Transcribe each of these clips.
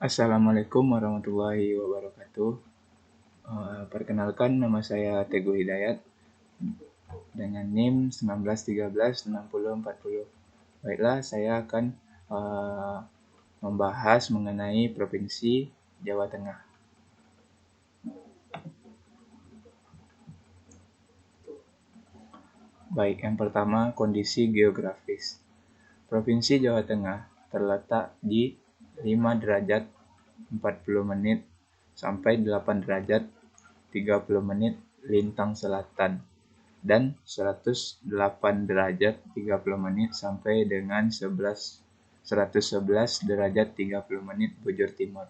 Assalamualaikum warahmatullahi wabarakatuh. Perkenalkan, nama saya Teguh Hidayat dengan NIM 19136040. Baiklah, saya akan membahas mengenai Provinsi Jawa Tengah. Baik, yang pertama, kondisi geografis. Provinsi Jawa Tengah terletak di 5 derajat 40 menit sampai 8 derajat 30 menit lintang selatan dan 108 derajat 30 menit sampai dengan 111 derajat 30 menit bujur timur.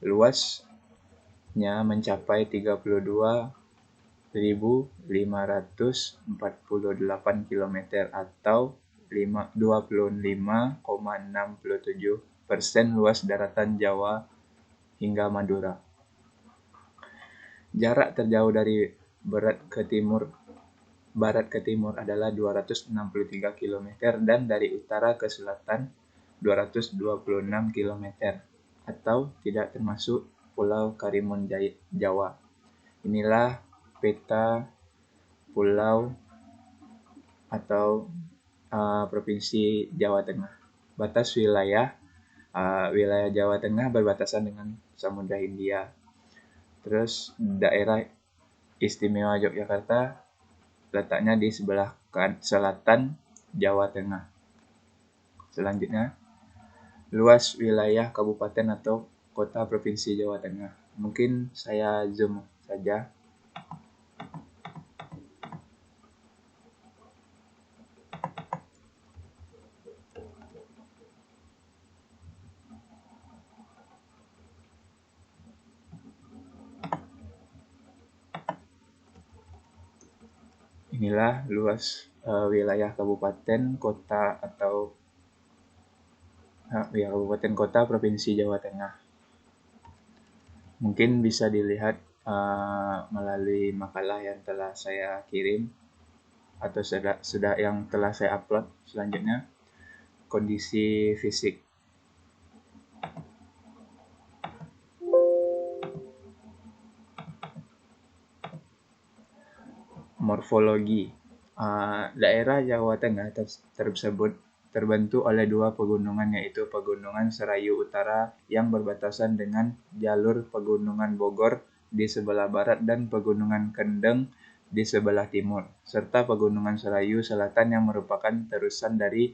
Luasnya mencapai 32.548 km atau 25,67% luas daratan Jawa hingga Madura. Jarak terjauh dari barat ke timur adalah 263 km dan dari utara ke selatan 226 km atau tidak termasuk Pulau Karimun Jawa. Inilah peta pulau atau Provinsi Jawa Tengah. Batas wilayah Jawa Tengah berbatasan dengan Samudra Hindia. Terus daerah Istimewa Yogyakarta letaknya di sebelah selatan Jawa Tengah. Selanjutnya, luas wilayah kabupaten atau kota Provinsi Jawa Tengah. Mungkin saya zoom saja. Inilah luas wilayah kabupaten kota atau kabupaten kota Provinsi Jawa Tengah. Mungkin bisa dilihat melalui makalah yang telah saya kirim atau sudah yang telah saya upload. Selanjutnya, kondisi fisik. Morfologi. Daerah Jawa Tengah tersebut terbentuk oleh dua pegunungan, yaitu Pegunungan Serayu Utara yang berbatasan dengan jalur Pegunungan Bogor di sebelah barat dan Pegunungan Kendeng di sebelah timur, serta Pegunungan Serayu Selatan yang merupakan terusan dari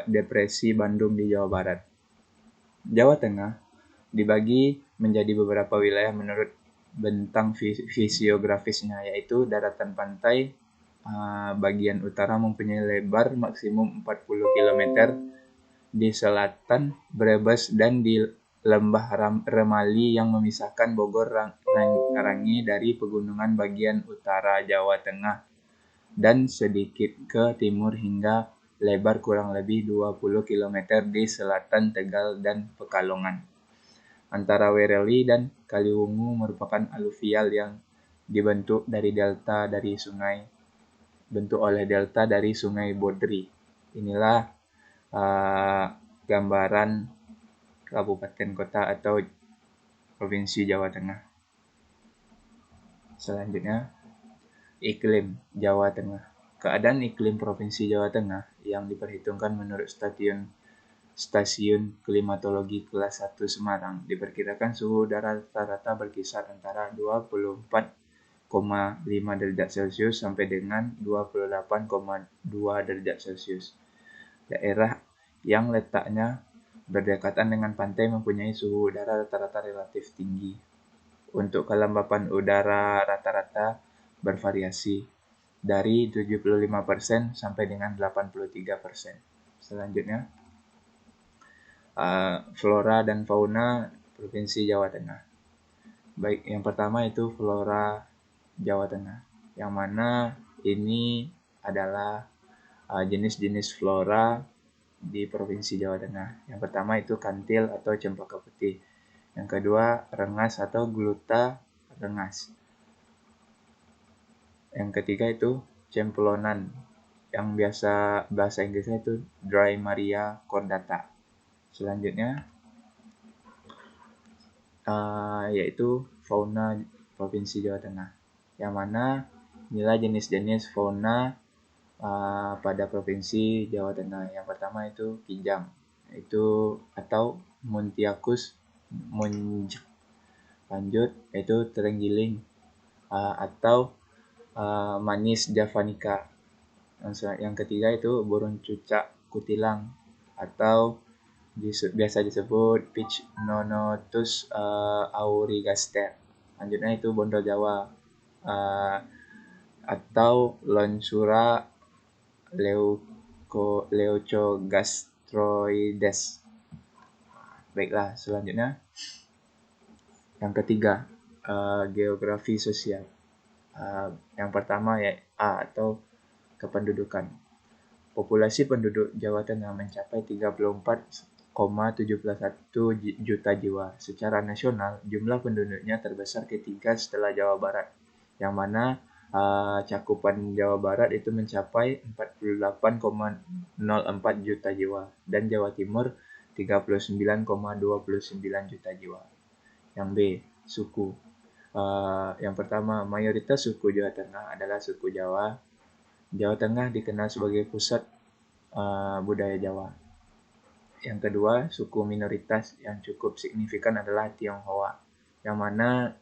Depresi Bandung di Jawa Barat. Jawa Tengah dibagi menjadi beberapa wilayah menurut bentang fisiografisnya, yaitu daratan pantai bagian utara mempunyai lebar maksimum 40 km, di selatan Brebes dan di lembah Remali yang memisahkan Bogor Karangi dari pegunungan bagian utara Jawa Tengah, dan sedikit ke timur hingga lebar kurang lebih 20 km di selatan Tegal dan Pekalongan. Antara Wereli dan Kaliwungu merupakan aluvial yang dibentuk oleh delta dari Sungai Bodri. Inilah gambaran kabupaten kota atau Provinsi Jawa Tengah. Selanjutnya, iklim Jawa Tengah. Keadaan iklim Provinsi Jawa Tengah yang diperhitungkan menurut Stasiun Klimatologi Kelas 1 Semarang diperkirakan suhu udara rata-rata berkisar antara 24,5 derajat Celcius sampai dengan 28,2 derajat Celcius. Daerah yang letaknya berdekatan dengan pantai mempunyai suhu udara rata-rata relatif tinggi. Untuk kelembapan udara rata-rata bervariasi dari 75% sampai dengan 83%. Selanjutnya, flora dan fauna Provinsi Jawa Tengah. Baik, yang pertama itu flora Jawa Tengah, yang mana ini adalah jenis-jenis flora di Provinsi Jawa Tengah. Yang pertama itu kantil atau cempaka putih. Yang kedua, rengas atau gluta rengas. Yang ketiga itu cemplonan, yang biasa bahasa Inggrisnya itu Dry Maria cordata. Selanjutnya, yaitu fauna Provinsi Jawa Tengah. Yang mana inilah jenis-jenis fauna pada Provinsi Jawa Tengah. Yang pertama itu kijang, itu atau Muntiacus munj. Lanjut yaitu terenggiling atau manis javanica. Yang ketiga itu burung cucak kutilang atau biasa disebut Pycnonotus aurigaster. Lanjutnya itu bondol Jawa atau Lonsura leucogastroides. Baiklah, selanjutnya yang ketiga, geografi sosial. Yang pertama ya A atau kependudukan. Populasi penduduk Jawa Tengah mencapai 34,71 juta jiwa. Secara nasional, jumlah penduduknya terbesar ketiga setelah Jawa Barat, yang mana cakupan Jawa Barat itu mencapai 48,04 juta jiwa dan Jawa Timur 39,29 juta jiwa. Yang B, suku. Yang pertama, mayoritas suku Jawa Tengah adalah suku Jawa. Jawa Tengah dikenal sebagai pusat budaya Jawa. Yang kedua, suku minoritas yang cukup signifikan adalah Tionghoa, yang mana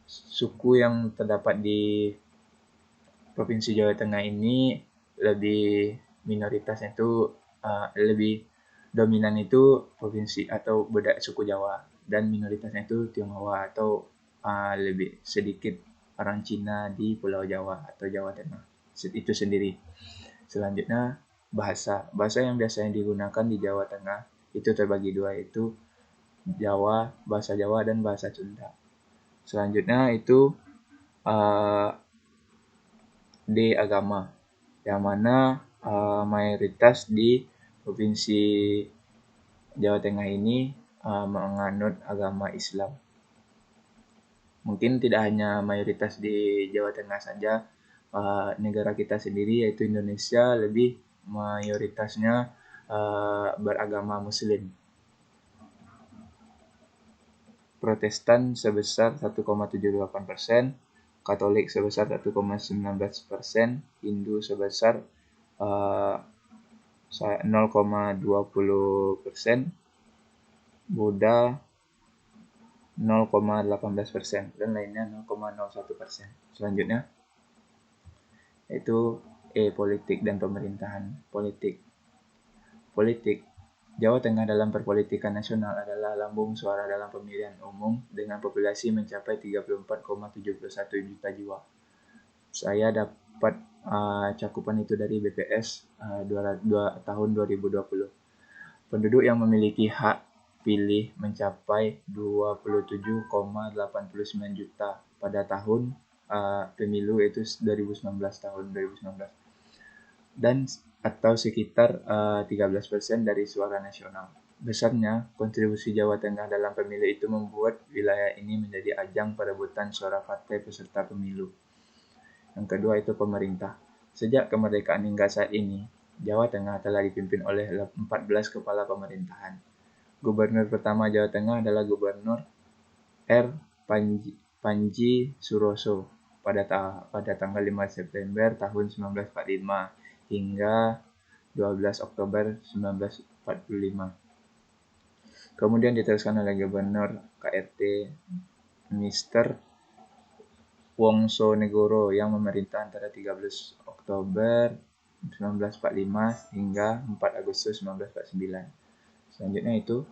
suku yang terdapat di Provinsi Jawa Tengah ini lebih minoritasnya itu lebih dominan itu provinsi atau budak suku Jawa, dan minoritasnya itu Tionghoa atau lebih sedikit orang Cina di Pulau Jawa atau Jawa Tengah itu sendiri. Selanjutnya bahasa yang biasanya digunakan di Jawa Tengah itu terbagi dua, yaitu bahasa Jawa dan bahasa Sunda. Selanjutnya itu D, agama, yang mana mayoritas di Provinsi Jawa Tengah ini menganut agama Islam. Mungkin tidak hanya mayoritas di Jawa Tengah saja, negara kita sendiri yaitu Indonesia lebih mayoritasnya beragama Muslim. Protestan sebesar 1,78%, Katolik sebesar 1,19%, Hindu sebesar 0,20%, Buddha 0,18%, dan lainnya 0,01%. Selanjutnya yaitu E, politik dan pemerintahan. Politik. Jawa Tengah dalam perpolitikan nasional adalah lambung suara dalam pemilihan umum dengan populasi mencapai 34,71 juta jiwa. Saya dapat cakupan itu dari BPS tahun 2020. Penduduk yang memiliki hak pilih mencapai 27,89 juta pada tahun pemilu itu 2019, tahun 2019. Dan atau sekitar 13% dari suara nasional. Besarnya kontribusi Jawa Tengah dalam pemilu itu membuat wilayah ini menjadi ajang perebutan suara partai peserta pemilu. Yang kedua itu pemerintah. Sejak kemerdekaan hingga saat ini, Jawa Tengah telah dipimpin oleh 14 kepala pemerintahan. Gubernur pertama Jawa Tengah adalah Gubernur R. Panji Suroso pada tanggal 5 September tahun 1945 hingga 12 Oktober 1945. Kemudian diteruskan oleh Gubernur KRT Mr. Wongsonegoro yang memerintah antara 13 Oktober 1945 hingga 4 Agustus 1949. Selanjutnya itu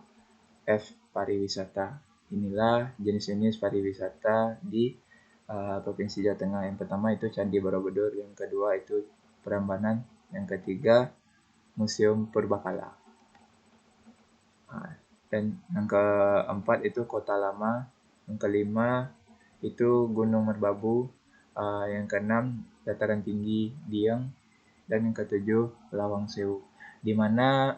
F, pariwisata. Inilah jenis-jenis pariwisata di Provinsi Jawa Tengah. Yang pertama itu Candi Borobudur, yang kedua itu Prambanan, yang ketiga Museum Purbakala. Dan yang keempat itu Kota Lama, yang kelima itu Gunung Merbabu, yang keenam Dataran Tinggi Dieng, dan yang ketujuh Lawang Sewu. Di mana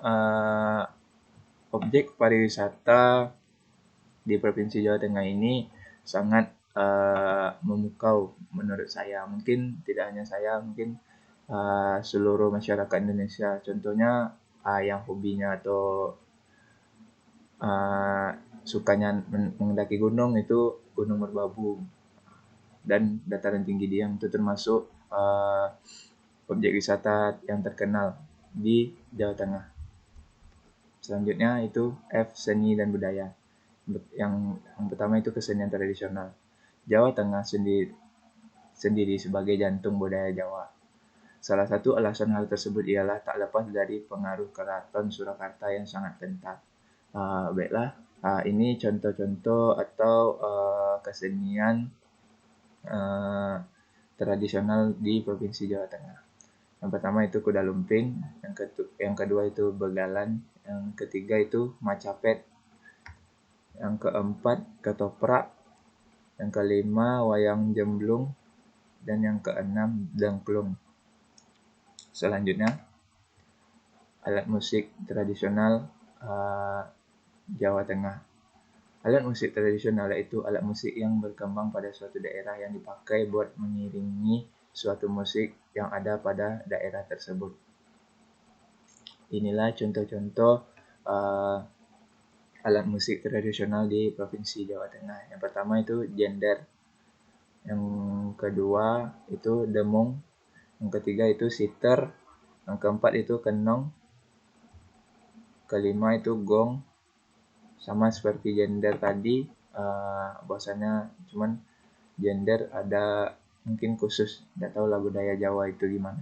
objek pariwisata di Provinsi Jawa Tengah ini sangat memukau menurut saya. Mungkin tidak hanya saya, mungkin seluruh masyarakat Indonesia. Contohnya yang hobinya atau sukanya mendaki gunung itu Gunung Merbabu dan dataran tinggi Dieng itu termasuk objek wisata yang terkenal di Jawa Tengah. Selanjutnya itu F, seni dan budaya. Yang pertama itu kesenian tradisional. Jawa Tengah sendiri sebagai jantung budaya Jawa. Salah satu alasan hal tersebut ialah tak lepas dari pengaruh Keraton Surakarta yang sangat kental. Baiklah, ini contoh-contoh atau kesenian tradisional di Provinsi Jawa Tengah. Yang pertama itu kuda lumping, yang kedua itu begalan, yang ketiga itu macapet, yang keempat ketoprak, yang kelima wayang jemblung, dan yang keenam dangklung. Selanjutnya alat musik tradisional Jawa Tengah. Alat musik tradisional yaitu alat musik yang berkembang pada suatu daerah yang dipakai buat mengiringi suatu musik yang ada pada daerah tersebut. Inilah contoh-contoh alat musik tradisional di Provinsi Jawa Tengah. Yang pertama itu jender, yang kedua itu demung, yang ketiga itu siter, yang keempat itu kenong, kelima itu gong. Sama seperti jender tadi, bahwasanya cuman jender ada mungkin khusus, nggak tahu lah budaya Jawa itu gimana.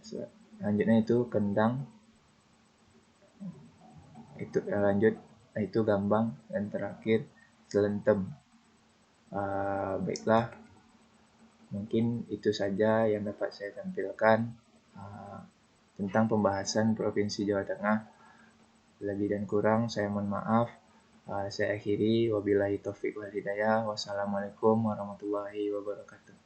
Selanjutnya itu kendang, itu lanjut itu gambang, dan terakhir selentem. Baiklah, mungkin itu saja yang dapat saya tampilkan tentang pembahasan Provinsi Jawa Tengah. Lebih dan kurang saya mohon maaf. Saya akhiri, wabillahi taufik wal hidayah. Wassalamualaikum warahmatullahi wabarakatuh.